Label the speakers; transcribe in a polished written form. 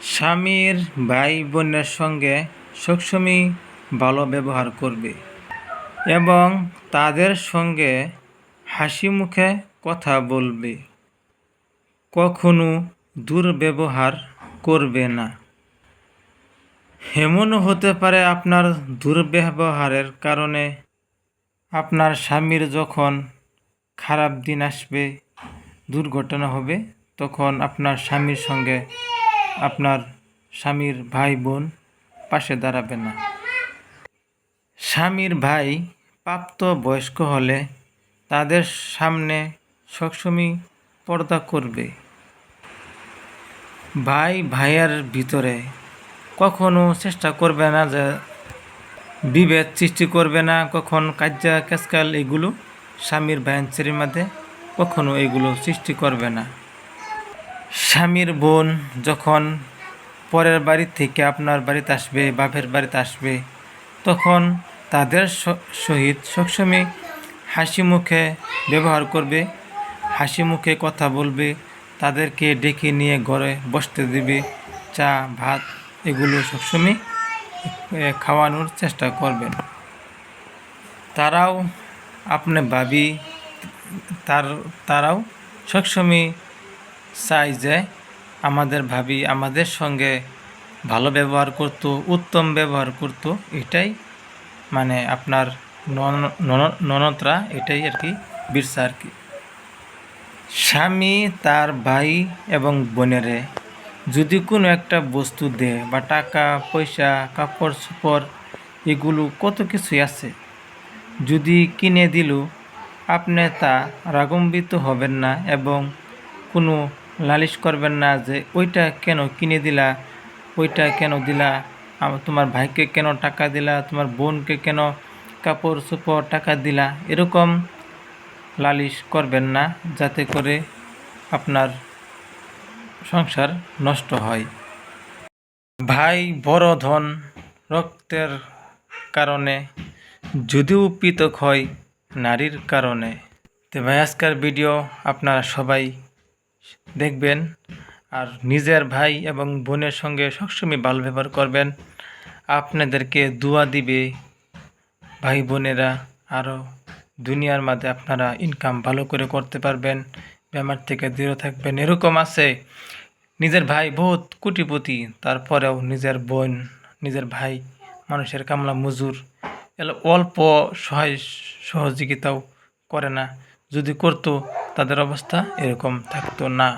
Speaker 1: স্বামীর ভাই বোনের সঙ্গে সবসময় ভালো ব্যবহার করবে এবং তাদের সঙ্গে হাসি মুখে কথা বলবে, কখনো দুর্ব্যবহার করবে না। এমনও হতে পারে আপনার দুর্ব্যবহারের কারণে আপনার স্বামীর যখন খারাপ দিন আসবে, দুর্ঘটনা হবে, তখন আপনার স্বামীর সঙ্গে আপনার স্বামীর ভাই বোন পাশে দাঁড়াবে না। স্বামীর ভাই প্রাপ্ত বয়স্ক হলে তাদের সামনে সবসময় পর্দা করবে। ভাই ভাইয়ের ভিতরে কখনো চেষ্টা করবে না যে বিভেদ সৃষ্টি করবে না, কখন কাজ্জা কেসকাল এগুলো স্বামীর ভাইয়ের মধ্যে কখনো এগুলো সৃষ্টি করবে না। স্বামীর বোন যখন পরের বাড়ি থেকে আপনার বাড়িতে আসবে, বাপের বাড়িতে আসবে, তখন তাদের সহিত সবসময় হাসি মুখে ব্যবহার করবে, হাসি মুখে কথা বলবে, তাদেরকে ডেকে নিয়ে ঘরে বসতে দেবে, চা ভাত এগুলো সবসময় খাওয়ানোর চেষ্টা করবেন। তারাও আপনি ভাবি তারাও সবসময় চাই যে আমাদের ভাবি আমাদের সঙ্গে ভালো ব্যবহার করত, উত্তম ব্যবহার করত। এটাই মানে আপনার ননদরা এটাই আর কি বিরসা আর কি। স্বামী তার ভাই এবং বোনেরে যদি কোনো একটা বস্তু দেয় বা টাকা পয়সা কাপড় চোপড় এগুলো কত কিছুই আছে, যদি কিনে দিল, আপনি তা রাগান্বিত হবেন না এবং কোনো লালিশ করবেন না যে ওইটা কেন কিনে দিলা, ওইটা কেন দিলা, তোমার ভাইকে কেন টাকা দিলা, তোমার বোনকে কেন কাপড় চোপড় টাকা দিলা, এরকম লালিশ করবেন না, যাতে করে আপনার সংসার নষ্ট হয়। ভাই বড় ধন রক্তের কারণে, যদিও পৃথক হয় নারীর কারণে। তো ভাই আজকের ভিডিও আপনারা সবাই দেখবেন আর নিজের ভাই এবং বোনের সঙ্গে সবসময় ভালো ব্যবহার করবেন। আপনাদেরকে দোয়া দিবে ভাই বোনেরা, আরও দুনিয়ার মাঝে আপনারা ইনকাম ভালো করে করতে পারবেন, বেমার থেকে দূরে থাকবেন। এরকম আছে নিজের ভাই বহুত কোটিপতি, তারপরেও নিজের বোন নিজের ভাই মানুষের কামলা মজুর, অল্প সহযোগিতাও করে না। যদি করতো তাদের অবস্থা এরকম থাকতো না।